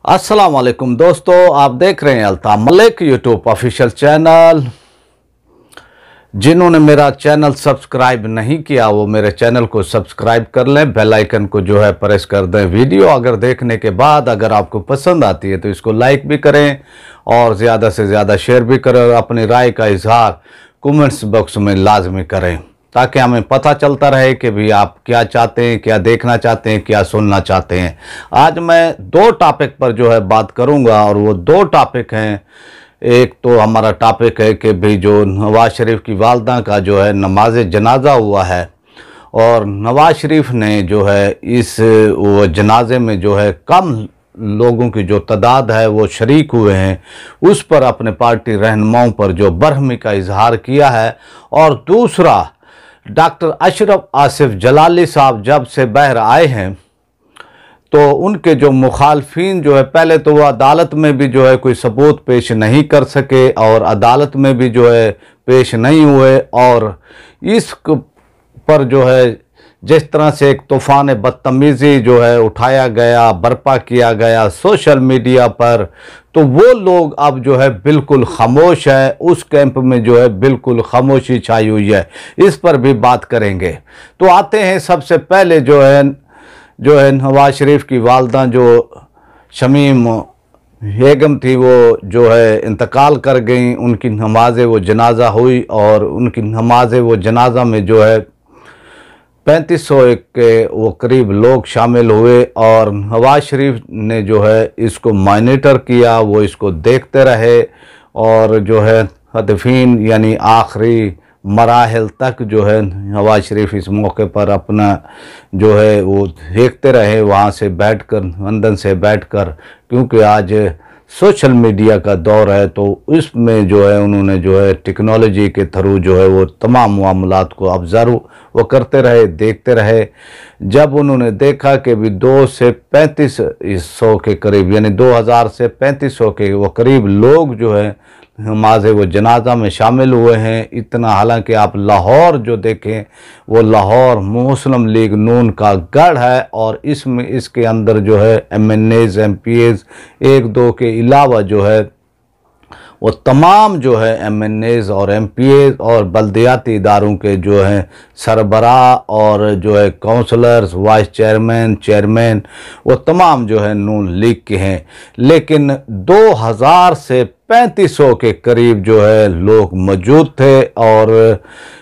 अस्सलाम वालेकुम दोस्तों, आप देख रहे हैं Altaf Malik YouTube official channel. जिन्होंने मेरा चैनल सब्सक्राइब नहीं किया वो मेरे चैनल को सब्सक्राइब कर लें, बेल आइकन को जो है प्रेस कर दें। वीडियो अगर देखने के बाद अगर आपको पसंद आती है तो इसको लाइक भी करें और ज़्यादा से ज़्यादा शेयर भी करें और अपनी राय का इजहार कमेंट्स बॉक्स में लाजमी करें ताकि हमें पता चलता रहे कि भी आप क्या चाहते हैं, क्या देखना चाहते हैं, क्या सुनना चाहते हैं। आज मैं दो टॉपिक पर जो है बात करूंगा और वो दो टॉपिक हैं। एक तो हमारा टॉपिक है कि भाई जो नवाज शरीफ की वालदा का जो है नमाज जनाजा हुआ है और नवाज शरीफ ने जो है इस वो जनाजे में जो है कम लोगों की जो तादाद है वो शरीक हुए हैं, उस पर अपने पार्टी रहनुमाओं पर जो बरहमी का इजहार किया है। और दूसरा, डॉक्टर अशरफ आसिफ जलाली साहब जब से बाहर आए हैं तो उनके जो मुखालफिन जो है, पहले तो वो अदालत में भी जो है कोई सबूत पेश नहीं कर सके और अदालत में भी जो है पेश नहीं हुए और इस पर जो है जिस तरह से एक तूफ़ान बदतमीज़ी जो है उठाया गया, बर्पा किया गया सोशल मीडिया पर, तो वो लोग अब जो है बिल्कुल खामोश है। उस कैंप में जो है बिल्कुल खामोशी छाई हुई है। इस पर भी बात करेंगे। तो आते हैं सबसे पहले जो है नवाज शरीफ की वालदा जो शमीम बेगम थी वो जो है इंतकाल कर गई। उनकी नमाज वो जनाजा हुई और उनकी नमाज वो जनाजा में जो है 3500 के वो करीब लोग शामिल हुए और नवाज शरीफ ने जो है इसको मॉनिटर किया, वो इसको देखते रहे और जो है हदफीन यानी आखिरी मराहल तक जो है नवाज शरीफ इस मौके पर अपना जो है वो देखते रहे वहाँ से बैठकर, लंदन से बैठकर, क्योंकि आज सोशल मीडिया का दौर है तो इसमें जो है उन्होंने जो है टेक्नोलॉजी के थ्रू जो है वो तमाम मामलात को ऑब्ज़र्व वो करते रहे, देखते रहे। जब उन्होंने देखा कि भी 2 से 3500 के करीब यानी 2000 से 3500 के वो करीब लोग जो है नमाज वो जनाजा में शामिल हुए हैं, इतना, हालांकि आप लाहौर जो देखें वो लाहौर मुस्लिम लीग नून का गढ़ है और इसमें इसके अंदर जो है MNAs MPAs 1-2 के अलावा जो है वो तमाम जो है MNAs और MPAs और बल्दियाती इदारों के जो हैं सरबराह और जो है काउंसलर्स, वाइस चेयरमैन, चेयरमैन, वो तमाम जो है नून लीग के हैं। लेकिन 2000 से 3500 के करीब जो है लोग मौजूद थे और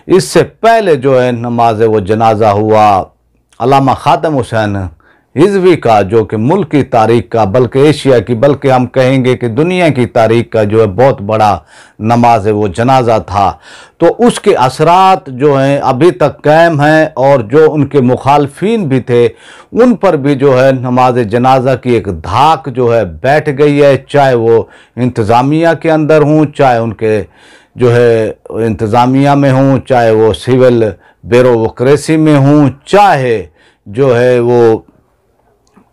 इससे पहले जो है नमाज वो जनाजा हुआ अल्लामा खातम हुसैन हिज़वी का, जो कि मुल्क की तारीख का, बल्कि एशिया की, बल्कि हम कहेंगे कि दुनिया की तारीख का जो है बहुत बड़ा नमाज वो जनाजा था। तो उसके असरात जो हैं अभी तक कायम हैं और जो उनके मुखालफिन भी थे उन पर भी जो है नमाज जनाजा की एक धाक जो है बैठ गई है, चाहे वो इंतज़ामिया के अंदर हों, चाहे उनके जो है इंतज़ामिया में हों, चाहे वो सिविल ब्यूरोक्रेसी में हों, चाहे जो है वो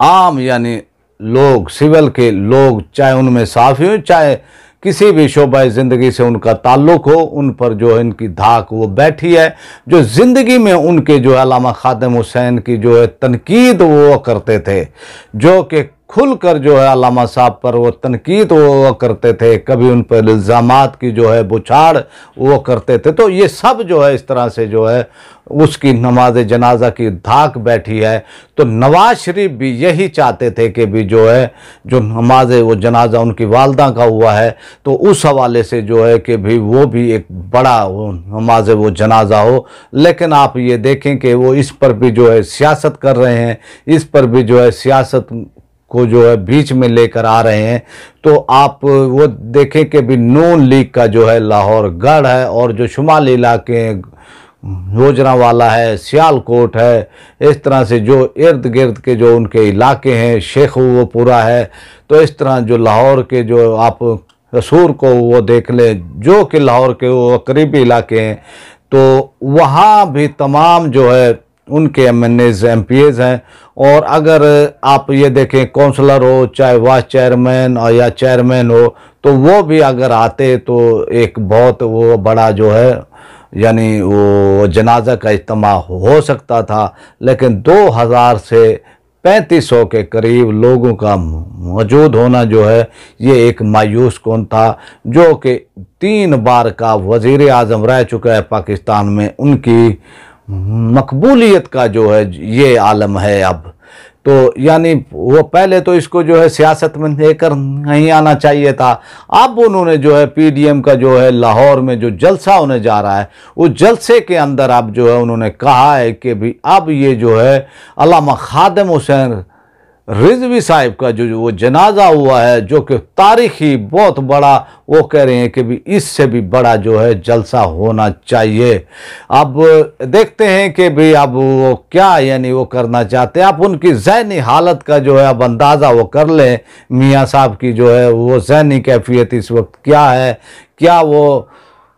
आम यानी लोग, सिविल के लोग, चाहे उनमें साफ़ी हो, चाहे किसी भी शोबा ज़िंदगी से उनका ताल्लुक़ हो, उन पर जो है इनकी धाक वो बैठी है। जो ज़िंदगी में उनके जो अल्लामा खातम हुसैन की जो है तनकीद वो करते थे, जो कि खुलकर जो है अल्लामा साहब पर वो तनकीद वो करते थे, कभी उन पर इल्ज़ामात की जो है बुछाड़ वो करते थे। तो ये सब जो है इस तरह से जो है उसकी नमाज जनाजा की धाक बैठी है। तो नवाज शरीफ भी यही चाहते थे कि भी जो है जो नमाज वो जनाजा उनकी वालदा का हुआ है तो उस हवाले से जो है कि भी वो भी एक बड़ा वो नमाज वो जनाजा हो। लेकिन आप ये देखें कि वो इस पर भी जो है सियासत कर रहे हैं, इस पर भी जो है सियासत को जो है बीच में लेकर आ रहे हैं। तो आप वो देखें कि भी नून लीग का जो है लाहौर गढ़ है और जो शुमाली इलाके गुजरांवाला है, सियालकोट है, इस तरह से जो इर्द गिर्द के जो उनके इलाके हैं, शेख वो पूरा है, तो इस तरह जो लाहौर के जो आप कसूर को वो देख लें, जो कि लाहौर के वो करीबी इलाके हैं, तो वहाँ भी तमाम जो है उनके MNAs MPAs हैं। और अगर आप ये देखें काउंसलर हो, चाहे वाइस चेयरमैन और या चेयरमैन हो, तो वो भी अगर आते तो एक बहुत वो बड़ा जो है यानी वो जनाजा का इज्तिमा हो सकता था। लेकिन 2000 से 3500 के करीब लोगों का मौजूद होना जो है ये एक मायूस कौन था, जो कि 3 बार का वज़ीर आज़म रह चुका है पाकिस्तान में। उनकी मकबूलियत का जो है ये आलम है अब। तो यानी वो पहले तो इसको जो है सियासत में लेकर नहीं आना चाहिए था। अब उन्होंने जो है पीडीएम का जो है लाहौर में जो जलसा होने जा रहा है, उस जलसे के अंदर अब जो है उन्होंने कहा है कि भी अब ये जो है अल्लामा खादिम हुसैन रिजवी साहिब का जो वो जनाजा हुआ है, जो कि तारीखी बहुत बड़ा, वो कह रहे हैं कि भी इससे भी बड़ा जो है जलसा होना चाहिए। अब देखते हैं कि भी अब वो क्या यानी वो करना चाहते हैं। आप उनकी ज़हनी हालत का जो है अब अंदाज़ा वो कर लें, मियाँ साहब की जो है वो ज़हनी कैफियत इस वक्त क्या है, क्या वो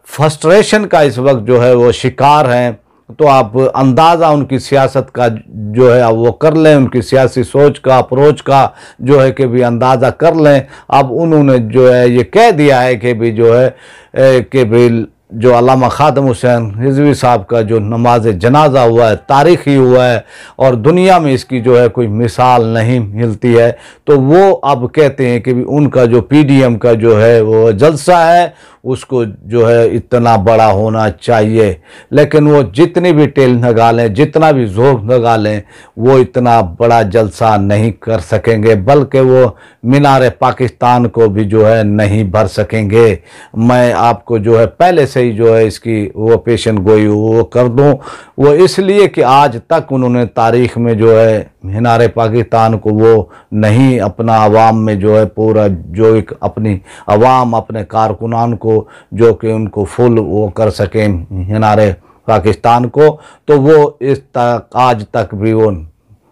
फ्रस्ट्रेशन का इस वक्त जो है वो शिकार हैं। तो आप अंदाज़ा उनकी सियासत का जो है वो कर लें, उनकी सियासी सोच का, अप्रोच का जो है कि भी अंदाज़ा कर लें। अब उन्होंने जो है ये कह दिया है कि भी जो है कि भी जो अल्लामा खादिम हुसैन रिजवी साहब का जो नमाज जनाजा हुआ है, तारीखी हुआ है और दुनिया में इसकी जो है कोई मिसाल नहीं मिलती है। तो वो अब कहते हैं कि भी उनका जो पीडीएम का जो है वो जलसा है उसको जो है इतना बड़ा होना चाहिए। लेकिन वो जितनी भी टेल लगा लें, जितना भी जोर लगा लें, वो इतना बड़ा जलसा नहीं कर सकेंगे, बल्कि वो मीनार पाकिस्तान को भी जो है नहीं भर सकेंगे। मैं आपको जो है पहले से ही जो है इसकी वो पेशन गोई वो कर दूं। वो इसलिए कि आज तक उन्होंने तारीख़ में जो है मीनार पाकिस्तान को वो नहीं अपना अवाम में जो है पूरा जो एक अपनी अवाम, अपने कारकुनान को जो कि उनको फुल वो कर सकें मीनार पाकिस्तान को, तो वो इस तक आज तक भी वो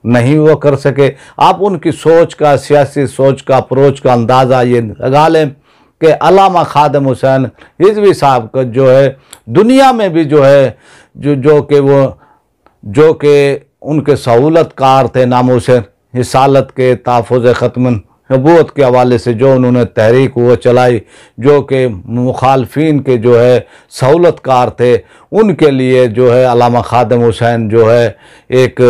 नहीं वो कर सके। आप उनकी सोच का, सियासी सोच का, अप्रोच का अंदाज़ा ये लगा लें कि अल्लामा खादिम हुसैन रिजवी साहब का जो है दुनिया में भी जो है जो कि उनके सहूलतकार थे, नामूस रिसालत के तहफ़्फ़ुज़ ख़त्म नबूवत के हवाले से जो उन्होंने तहरीक वो चलाई, जो कि मुखालफिन के जो है सहूलतकार थे, उनके लिए जो है अल्लामा खादिम हुसैन जो है एक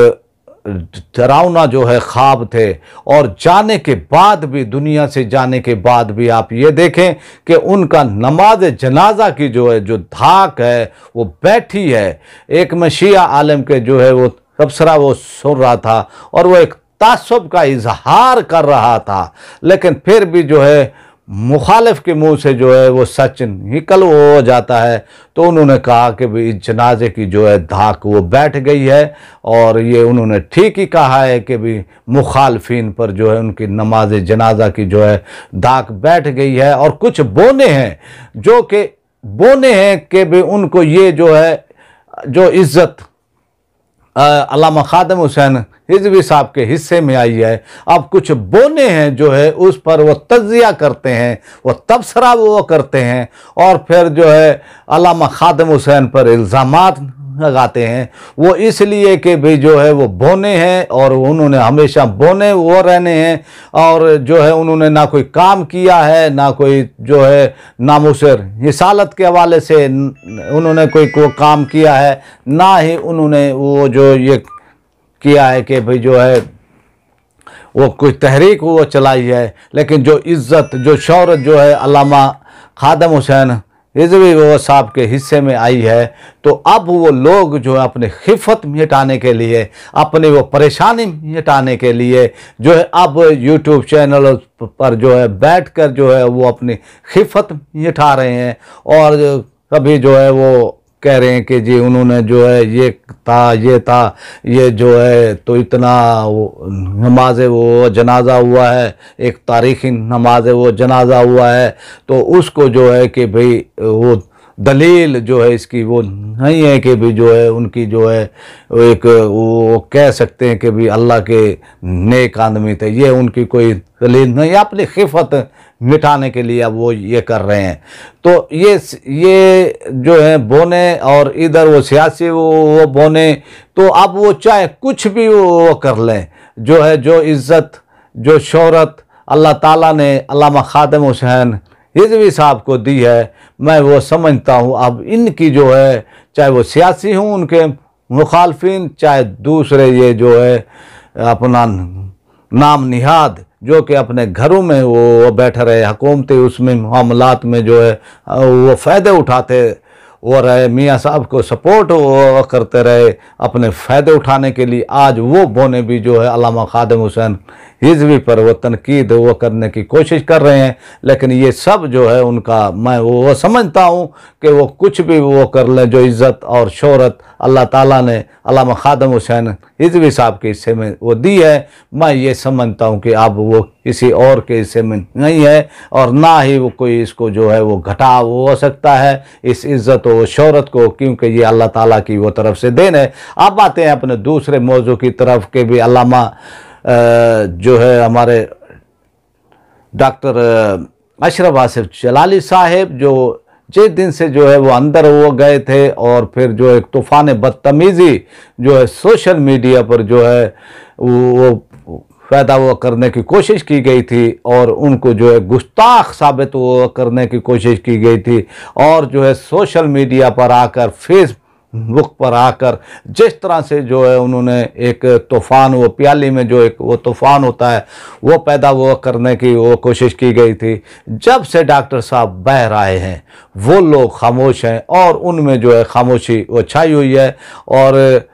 डरावना जो है ख्वाब थे। और जाने के बाद भी, दुनिया से जाने के बाद भी आप ये देखें कि उनका नमाज जनाजा की जो है जो धाक है वो बैठी है। एक मशिया आलम के जो है वो तबसरा वो सुन रहा था और वो एक तासुब का इजहार कर रहा था, लेकिन फिर भी जो है मुखालिफ के मुंह से जो है वो सच निकल हो जाता है। तो उन्होंने कहा कि भाई इस जनाजे की जो है धाक वो बैठ गई है, और ये उन्होंने ठीक ही कहा है कि भाई मुखालफिन पर जो है उनकी नमाज जनाजा की जो है धाक बैठ गई है। और कुछ बोने हैं जो कि बोने हैं कि भाई उनको ये जो है जो इज़्ज़त अल्लामा खादिम हुसैन रिजवी साहब के हिस्से में आई है, अब कुछ बोने हैं जो है उस पर वो तज्जिया करते हैं, वो तबसरा वो करते हैं और फिर जो है अल्लामा खादिम हुसैन पर इल्ज़ामात लगाते हैं। वो इसलिए कि भाई जो है वो बोने हैं और उन्होंने हमेशा बोने वो रहने हैं, और जो है उन्होंने ना कोई काम किया है, ना कोई जो है नामूस रिसालत के हवाले से उन्होंने कोई को काम किया है, ना ही उन्होंने वो जो ये किया है कि भाई जो है वो कोई तहरीक वो चलाई है। लेकिन जो इज़्ज़त, जो शौहरत जो है अल्लामा खादिम हुसैन रिजवी वो साहब के हिस्से में आई है, तो अब वो लोग जो है अपनी खिफत मिटाने के लिए, अपनी वो परेशानी मिटाने के लिए जो है अब यूट्यूब चैनल पर जो है बैठकर जो है वो अपनी खिफत मिटा रहे हैं। और कभी जो है वो कह रहे हैं कि जी उन्होंने जो है ये था, ये जो है तो इतना नमाज वो जनाजा हुआ है, एक तारीख़ी नमाज वो जनाजा हुआ है, तो उसको जो है कि भाई वो दलील जो है इसकी वो नहीं है कि भी जो है उनकी जो है एक वो कह सकते हैं कि भी अल्लाह के नेक आदमी थे, ये उनकी कोई दलील नहीं, अपनी खिफत मिटाने के लिए अब वो ये कर रहे हैं। तो ये जो है बोने और इधर वो सियासी वो बोने, तो अब वो चाहे कुछ भी वो कर लें, जो है जो इज़्ज़त, जो शोहरत अल्लाह ताला ने अल्लामा खादिम हुसैन रिजवी साहब को दी है, मैं वो समझता हूँ अब इनकी जो है, चाहे वो सियासी हों उनके मुखालफिन, चाहे दूसरे ये जो है अपना नाम निहाद जो कि अपने घरों में वो बैठे रहे, हुकूमती उसमें मामलात में जो है वो फ़ायदे उठाते वो रहे, मियाँ साहब को सपोर्ट वो करते रहे अपने फ़ायदे उठाने के लिए। आज वो बोने भी जो है अल्लामा खादिम हुसैन हिज़्वी पर वो तनकीद वो करने की कोशिश कर रहे हैं, लेकिन ये सब जो है उनका मैं वो समझता हूँ कि वो कुछ भी वो कर लें, जो इज़्ज़त और शोहरत अल्लाह ताला ने अल्लामा खादिम हुसैन हिज़्वी साहब के हिस्से में वो दी है, मैं ये समझता हूँ कि अब वो किसी और के हिस्से में नहीं है, और ना ही वो कोई इसको जो है वो घटा हो सकता है इस इज़्ज़त और शोहरत को, क्योंकि ये अल्लाह ताला की वो तरफ से देन है। अब आते हैं अपने दूसरे मौजू की तरफ के भी अल्लामा जो है हमारे डॉक्टर अशरफ आसिफ जलाली साहब, जो जिस दिन से जो है वो अंदर वो गए थे और फिर जो एक तूफ़ान बदतमीज़ी जो है सोशल मीडिया पर जो है वो पैदा वो करने की कोशिश की गई थी और उनको जो है गुस्ताख साबित वो करने की कोशिश की गई थी, और जो है सोशल मीडिया पर आकर फेसबुक पर आकर जिस तरह से जो है उन्होंने एक तूफ़ान वो प्याली में जो एक वो तूफ़ान होता है वो पैदा वो करने की वो कोशिश की गई थी। जब से डॉक्टर साहब बाहर आए हैं वो लोग खामोश हैं और उनमें जो है खामोशी वो छाई हुई है, और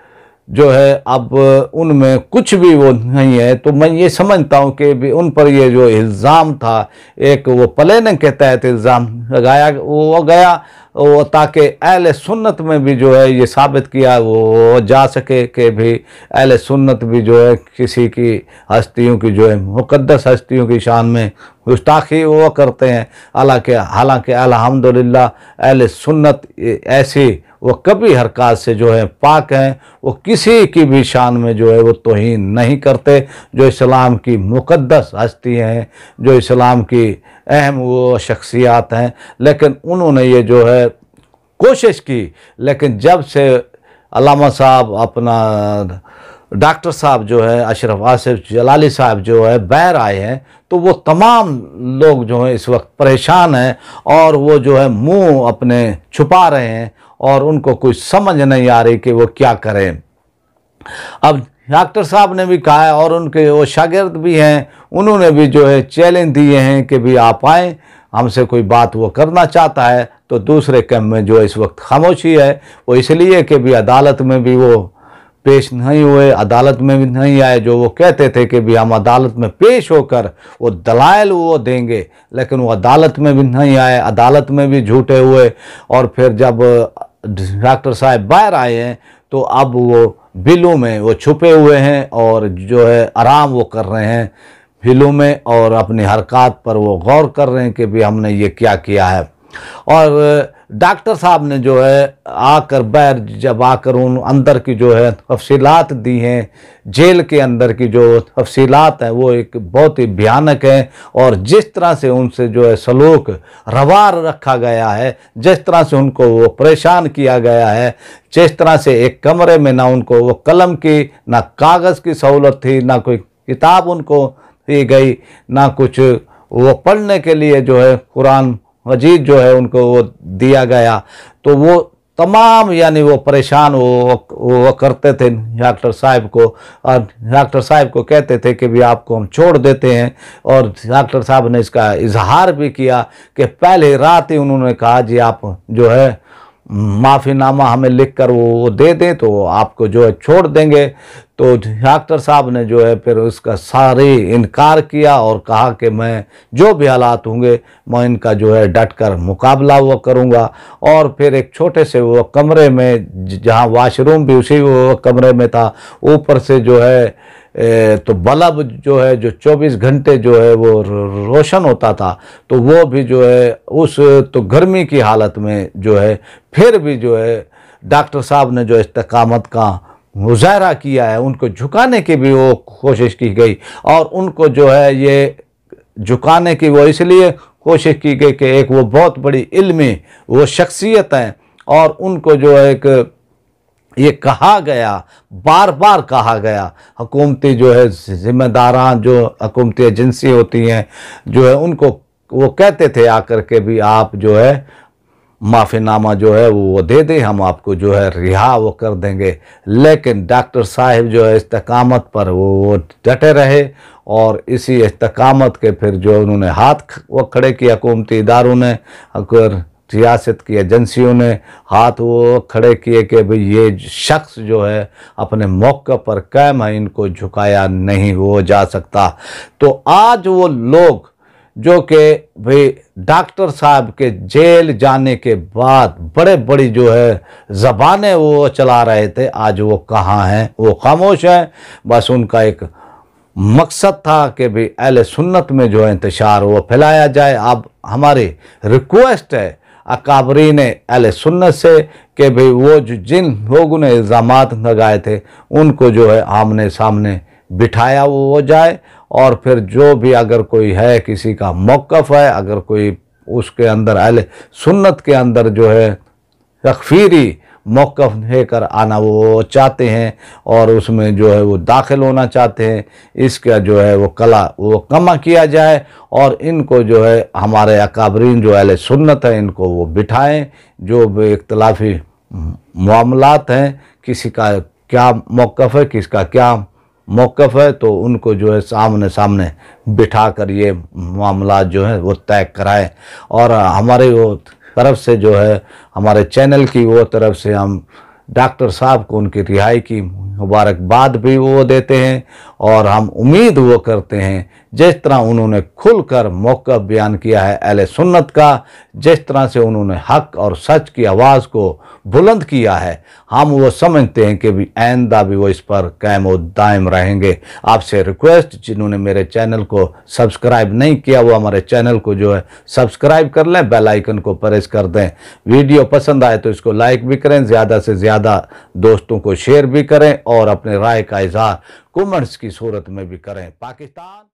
जो है अब उनमें कुछ भी वो नहीं है। तो मैं ये समझता हूँ कि भी उन पर ये जो इल्ज़ाम था, एक वो प्लानिंग के तहत इल्ज़ाम लगाया वो गया, वो ताकि अहले सुन्नत में भी जो है ये साबित किया वो जा सके कि भी अहले सुन्नत भी जो है किसी की हस्तियों की जो है मुक़द्दस हस्तियों की शान में गुस्ताखी वो करते हैं। हालांकि अल्हम्दुलिल्लाह अहले सुन्नत ऐसी वो कभी हरकत से जो है पाक हैं, वो किसी की भी शान में जो है वो तौहीन नहीं करते, जो इस्लाम की मुक़द्दस हस्तियाँ हैं, जो इस्लाम की अहम वो शख्सियात हैं। लेकिन उन्होंने ये जो है कोशिश की, लेकिन जब से अल्लामा साहब अपना डॉक्टर साहब जो है अशरफ आसिफ जलाली साहब जो है बाहर आए हैं, तो वो तमाम लोग जो हैं इस वक्त परेशान हैं और वो जो है मुंह अपने छुपा रहे हैं और उनको कुछ समझ नहीं आ रही कि वो क्या करें। अब डॉक्टर साहब ने भी कहा है और उनके वो शागिर्द भी हैं, उन्होंने भी जो है चैलेंज दिए हैं कि भी आप आएँ, हमसे कोई बात वो करना चाहता है। तो दूसरे कैंप में जो इस वक्त खामोशी है वो इसलिए कि भी अदालत में भी वो पेश नहीं हुए, अदालत में भी नहीं आए। जो वो कहते थे कि भी हम अदालत में पेश होकर वो दलाइल वो देंगे, लेकिन वो अदालत में भी नहीं आए, अदालत में भी झूठे हुए। और फिर जब डॉक्टर साहब बाहर आए हैं तो अब वो बिलों में वो छुपे हुए हैं और जो है आराम वो कर रहे हैं बिलों में, और अपनी हरकत पर वो गौर कर रहे हैं कि भी हमने ये क्या किया है। और डॉक्टर साहब ने जो है आकर बाहर जब आकर उन अंदर की जो है तफसीलात दी हैं, जेल के अंदर की जो तफसीलात हैं वो एक बहुत ही भयानक है। और जिस तरह से उनसे जो है सलूक रवार रखा गया है, जिस तरह से उनको वो परेशान किया गया है, जिस तरह से एक कमरे में ना उनको वो कलम की ना कागज़ की सहूलत थी, ना कोई किताब उनको दी गई, ना कुछ वो पढ़ने के लिए जो है कुरान मजीद जो है उनको वो दिया गया। तो वो तमाम यानी वो परेशान वो करते थे डॉक्टर साहब को, और डॉक्टर साहब को कहते थे कि भी आपको हम छोड़ देते हैं। और डॉक्टर साहब ने इसका इजहार भी किया कि पहले रात ही उन्होंने कहा जी आप जो है माफ़ीनामा हमें लिखकर वो दे दें तो आपको जो है छोड़ देंगे। तो डॉक्टर साहब ने जो है फिर उसका सारे इनकार किया और कहा कि मैं जो भी हालात होंगे मैं इनका जो है डट कर मुकाबला वो करूँगा। और फिर एक छोटे से वो कमरे में जहाँ वॉशरूम भी उसी वो कमरे में था, ऊपर से जो है तो बल्ब जो है जो 24 घंटे जो है वो रोशन होता था, तो वो भी जो है उस तो गर्मी की हालत में जो है फिर भी जो है डॉक्टर साहब ने जो इस्तिकामत का मुजाहरा किया है, उनको झुकाने की भी वो कोशिश की गई। और उनको जो है ये झुकाने की वो इसलिए कोशिश की गई कि एक वो बहुत बड़ी इल्मी वो शख्सियत हैं, और उनको जो है एक ये कहा गया, बार बार कहा गया, हुकूमती जो है ज़िम्मेदारान जो हुकूमती एजेंसी होती हैं जो है उनको वो कहते थे आकर के भी आप जो है माफ़ीनामा जो है वो दे दें, हम आपको जो है रिहा वो कर देंगे। लेकिन डॉक्टर साहब जो है इस्तकामत पर वो डटे रहे और इसी इस्तकामत के फिर जो उन्होंने हाथ वो खड़े किए, हुकूमती इदारों ने, अगर रियासत की एजेंसियों ने हाथ वो खड़े किए कि भाई ये शख्स जो है अपने मौक़े पर कायम है, इनको झुकाया नहीं हो जा सकता। तो आज वो लोग जो कि भाई डॉक्टर साहब के जेल जाने के बाद बड़े बड़ी जो है ज़बानें वो चला रहे थे, आज वो कहाँ हैं? वो खामोश हैं। बस उनका एक मकसद था कि भाई अहले सुन्नत में जो है इंतशार वो फैलाया जाए। अब हमारी रिक्वेस्ट है अकाबरीन अहले सुन्नत से कि भाई वो जो जिन लोगों ने इल्ज़ामात लगाए थे उनको जो है आमने सामने बिठाया वो हो जाए, और फिर जो भी अगर कोई है किसी का मौक़िफ़ है, अगर कोई उसके अंदर अहले सुन्नत के अंदर जो है तकफ़ीरी मौक़िफ़ लेकर आना वो चाहते हैं और उसमें जो है वो दाखिल होना चाहते हैं, इसका जो है वो कला वो कमा किया जाए और इनको जो है हमारे अकाबरीन जो अहले सुन्नत है इनको वो बिठाएं। जो भी इख्तिलाफ़ी मामलात हैं, किसी का क्या मौक़िफ़ है, किसका क्या मौक़िफ़ है, तो उनको जो है सामने सामने बिठा कर ये मामला जो है वो तय कराएं। और हमारे वो तरफ से जो है हमारे चैनल की वो तरफ से हम डॉक्टर साहब को उनकी रिहाई की मुबारकबाद भी वो देते हैं और हम उम्मीद वो करते हैं जिस तरह उन्होंने खुलकर मौक़िफ़ बयान किया है अहले सुन्नत का, जिस तरह से उन्होंने हक़ और सच की आवाज़ को बुलंद किया है, हम वो समझते हैं कि भी आइंदा भी वो इस पर कायम और दायम रहेंगे। आपसे रिक्वेस्ट, जिन्होंने मेरे चैनल को सब्सक्राइब नहीं किया वो हमारे चैनल को जो है सब्सक्राइब कर लें, बेल आइकन को प्रेस कर दें। वीडियो पसंद आए तो इसको लाइक भी करें, ज़्यादा से ज़्यादा दोस्तों को शेयर भी करें और अपने राय का इज़हार कमेंट्स की सूरत में भी करें। पाकिस्तान